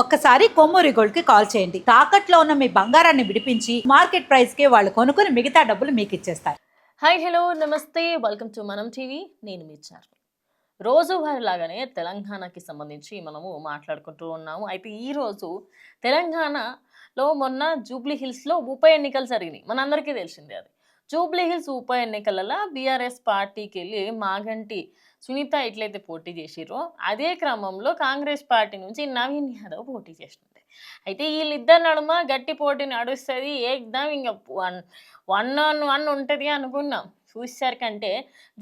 ఒక్కసారి కొమ్మూరి గోల్డ్ కి కాల్ చేయండి. తాకట్లో ఉన్న మీ బంగారాన్ని విడిపించి మార్కెట్ ప్రైస్ కి వాళ్ళు కొనుక్కుని మిగతా డబ్బులు మీకు ఇచ్చేస్తారు. హాయ్ హలో నమస్తే వెల్కమ్ టు మనం టీవీ. నేను మీ చారు. రోజువారీ లాగానే తెలంగాణకి సంబంధించి మనము మాట్లాడుకుంటూ ఉన్నాము. అయితే ఈరోజు తెలంగాణలో మొన్న జూబ్లీ హిల్స్లో ఉప ఎన్నికలు జరిగినాయి. మనందరికీ తెలిసిందే అది. జూబ్లీ హిల్స్ ఉప ఎన్నికలలో బీఆర్ఎస్ పార్టీకి వెళ్ళి మాగంటి సునీత ఎట్లయితే పోటీ చేసిరో అదే క్రమంలో కాంగ్రెస్ పార్టీ నుంచి నవీన్ యాదవ్ పోటీ చేసింది. అయితే వీళ్ళిద్దరి నడుమ గట్టి పోటీ నడుస్తుంది. ఏకదం ఇంకా వన్ వన్ ఆన్ వన్ ఉంటుంది అనుకున్నాం. చూసేసరికంటే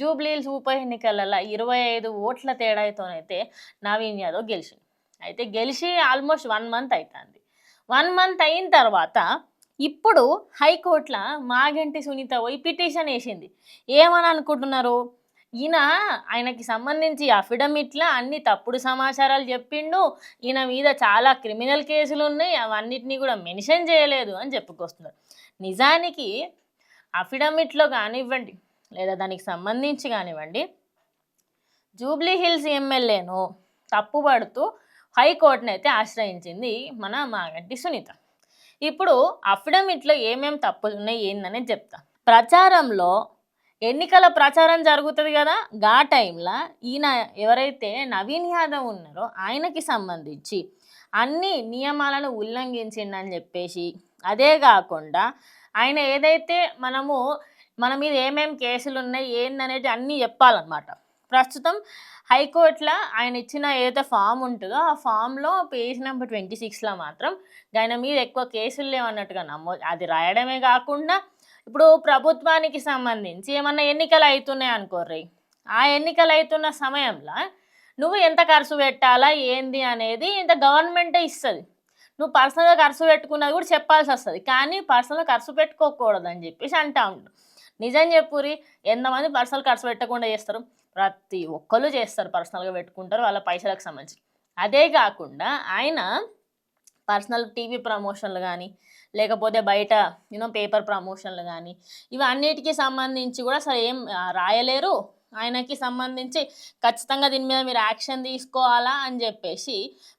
జూబ్లీ హిల్స్ ఉప ఎన్నికలలో 25 ఓట్ల తేడాతోనైతే నవీన్ యాదవ్ గెలిచింది. అయితే గెలిచి ఆల్మోస్ట్ 1 మంత్ అవుతుంది. 1 మంత్ అయిన తర్వాత ఇప్పుడు హైకోర్టులో మాగంటి సునీత పోయి పిటిషన్ వేసింది. ఏమని అనుకుంటున్నారు? ఆయనకి సంబంధించి అఫిడవిట్‌ల అన్ని తప్పుడు సమాచారాలు చెప్పిండు. ఈయన మీద చాలా క్రిమినల్ కేసులు ఉన్నాయి. అవన్నిటిని కూడా మెన్షన్ చేయలేదు అని చెప్పుకొస్తున్నారు. నిజానికి అఫిడవిట్‌లో కానివ్వండి, లేదా దానికి సంబంధించి కానివ్వండి, జూబ్లీ హిల్స్ ఎమ్మెల్యేను తప్పుపడుతూ హైకోర్టునైతే ఆశ్రయించింది మన మాగంటి సునీత. ఇప్పుడు అఫిడవిట్లో ఏమేమి తప్పులు ఉన్నాయి ఏందనేది చెప్తా. ప్రచారంలో ఎన్నికల ప్రచారం జరుగుతుంది కదా, గా టైంలో ఈయన ఎవరైతే నవీన్ యాదవ్ ఉన్నారో ఆయనకి సంబంధించి అన్ని నియమాలను ఉల్లంఘించిండని చెప్పేసి, అదే కాకుండా ఆయన ఏదైతే మన మీద ఏమేమి కేసులు ఉన్నాయి ఏందనేది అన్నీ చెప్పాలన్నమాట. ప్రస్తుతం హైకోర్టులో ఆయన ఇచ్చిన ఏదైతే ఫామ్ ఉంటుందో ఆ ఫామ్లో పేజ్ నెంబర్ 26లో మాత్రం ఆయన మీద ఎక్కువ కేసులు లేవన్నట్టుగా అది రాయడమే కాకుండా, ఇప్పుడు ప్రభుత్వానికి సంబంధించి ఏమన్నా ఎన్నికలు అవుతున్నాయి అనుకోర్రి, ఆ ఎన్నికలు అవుతున్న సమయంలో నువ్వు ఎంత ఖర్చు పెట్టాలా ఏంది అనేది ఇంత గవర్నమెంటే ఇస్తుంది. నువ్వు పర్సనల్గా ఖర్చు పెట్టుకున్నది కూడా చెప్పాల్సి వస్తుంది. కానీ పర్సనల్గా ఖర్చు పెట్టుకోకూడదని చెప్పేసి అంటా ఉంటారు. నిజం చెప్పురి, ఎంతమంది పర్సనల్ ఖర్చు పెట్టకుండా చేస్తారు? ప్రతి ఒక్కళ్ళు చేస్తారు, పర్సనల్గా పెట్టుకుంటారు వాళ్ళ పైసలకు సంబంధించి. అదే కాకుండా ఆయన పర్సనల్ టీవీ ప్రమోషన్లు కానీ, లేకపోతే బయట పేపర్ ప్రమోషన్లు కానీ, ఇవన్నిటికీ సంబంధించి కూడా అసలు ఏం రాయలేరు. ఆయనకి సంబంధించి ఖచ్చితంగా దీని మీద మీరు యాక్షన్ తీసుకోవాలా అని చెప్పేసి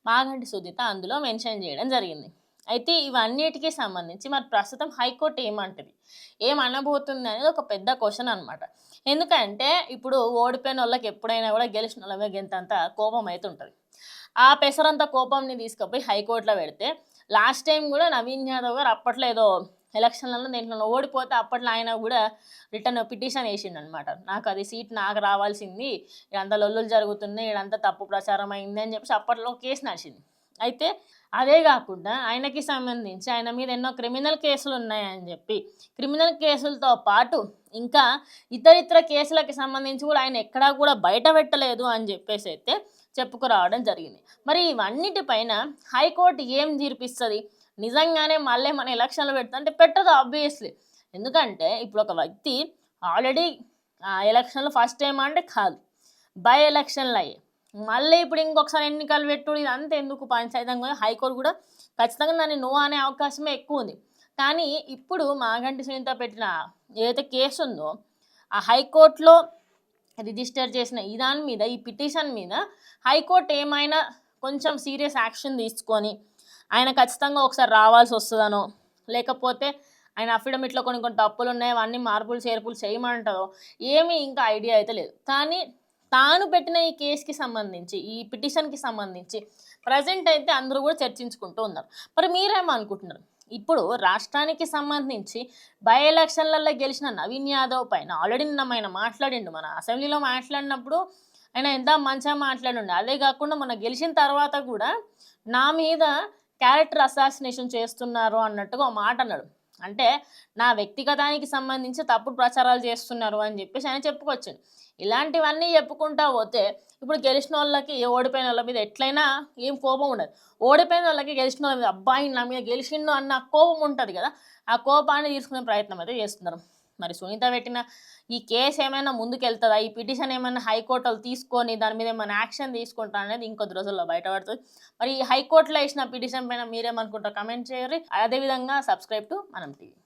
మాగంటి సునీత అందులో మెన్షన్ చేయడం జరిగింది. అయితే ఇవన్నిటికీ సంబంధించి మరి ప్రస్తుతం హైకోర్టు ఏమనబోతుంది అనేది ఒక పెద్ద క్వశ్చన్ అనమాట. ఎందుకంటే ఇప్పుడు ఓడిపోయిన వాళ్ళకి ఎప్పుడైనా కూడా గెలిచిన వాళ్ళ మీద ఎంతంత కోపం అయితే ఉంటుంది. ఆ పెసరంత కోపంని తీసుకుపోయి హైకోర్టులో పెడితే, లాస్ట్ టైం కూడా నవీన్ యాదవ్ గారు అప్పట్లో ఏదో ఎలక్షన్లలో దేంట్లో ఓడిపోతే అప్పట్లో ఆయన కూడా రిటర్న్ పిటిషన్ వేసిండనమాట. నాకు అది సీట్ నాకు రావాల్సింది, ఇదంతా లొల్లులు జరుగుతున్నాయి, ఇదంతా తప్పు ప్రచారం అయింది అని చెప్పేసి అప్పట్లో కేసు నడిచింది. అయితే అదే కాకుండా ఆయనకి సంబంధించి ఆయన మీద ఎన్నో క్రిమినల్ కేసులు ఉన్నాయని చెప్పి, క్రిమినల్ కేసులతో పాటు ఇంకా ఇతరితర కేసులకి సంబంధించి కూడా ఆయన ఎక్కడా కూడా బయట పెట్టలేదు అని చెప్పేసి అయితే చెప్పుకురావడం జరిగింది. మరి ఇవన్నిటిపైన హైకోర్టు ఏం తీర్పిస్తుంది? నిజంగానే మళ్ళీ మన ఎలక్షన్లు పెడుతుంటే పెట్టదు ఆబ్వియస్లీ. ఎందుకంటే ఇప్పుడు ఒక వ్యక్తి ఆల్రెడీ ఎలక్షన్లు ఫస్ట్ టైం అంటే కాదు, బై ఎలక్షన్లు అయ్యాయి. మళ్ళీ ఇప్పుడు ఇంకొకసారి ఎన్నికలు పెట్టుడు ఇదంతా ఎందుకు పంచాయతంగా? హైకోర్టు కూడా ఖచ్చితంగా దాన్ని నో అనే అవకాశమే ఎక్కువ ఉంది. కానీ ఇప్పుడు మాగంటి సునీత పెట్టిన ఏదైతే కేసు ఉందో ఆ హైకోర్టులో రిజిస్టర్ చేసిన దాని మీద, ఈ పిటిషన్ మీద హైకోర్టు ఏమైనా కొంచెం సీరియస్ యాక్షన్ తీసుకొని ఆయన ఖచ్చితంగా ఒకసారి రావాల్సి వస్తుందనో, లేకపోతే ఆయన అఫిడవిట్లో కొన్ని తప్పులు ఉన్నాయి అవన్నీ మార్పులు చేర్పులు చేయమంటారో ఏమీ ఇంకా ఐడియా అయితే లేదు. కానీ తాను పెట్టిన ఈ కేసుకి సంబంధించి, ఈ పిటిషన్కి సంబంధించి ప్రజెంట్ అయితే అందరూ కూడా చర్చించుకుంటూ ఉన్నారు. మరి మీరేమనుకుంటున్నారు? ఇప్పుడు రాష్ట్రానికి సంబంధించి బై ఎలక్షన్లలో గెలిచిన నవీన్ యాదవ్ పైన ఆల్రెడీ నిన్న ఆయన మాట్లాడిండు, మన అసెంబ్లీలో మాట్లాడినప్పుడు ఆయన ఎంత మంచిగా మాట్లాడిండు. అదే కాకుండా మన గెలిచిన తర్వాత కూడా నా మీద క్యారెక్టర్ అసాసినేషన్ చేస్తున్నారు అన్నట్టుగా ఒక మాట అన్నాడు. అంటే నా వ్యక్తిగతానికి సంబంధించి తప్పుడు ప్రచారాలు చేస్తున్నారు అని చెప్పేసి ఆయన చెప్పుకొచ్చాడు. ఇలాంటివన్నీ చెప్పుకుంటా పోతే ఇప్పుడు గెలిచిన వాళ్ళకి ఓడిపోయిన వాళ్ళ మీద ఎట్లయినా ఏం కోపం ఉండదు. ఓడిపోయిన వాళ్ళకి గెలిచిన వాళ్ళ మీద అబ్బాయి నా మీద గెలిచిండు అన్న కోపం ఉంటుంది కదా, ఆ కోపాన్ని తీసుకునే ప్రయత్నం అయితే చేస్తున్నారు. మరి సునీత పెట్టిన ఈ కేసు ఏమైనా ముందుకెళ్తుందా? ఈ పిటిషన్ ఏమైనా హైకోర్టులు తీసుకొని దాని మీద ఏమైనా యాక్షన్ తీసుకుంటారా అనేది ఇంకొద్ది రోజుల్లో బయటపడుతుంది. మరి ఈ హైకోర్టులో వేసిన పిటిషన్ పైన మీరేమనుకుంటారో కమెంట్ చేయరు. అదేవిధంగా సబ్స్క్రైబ్ టు మనం టీవీ.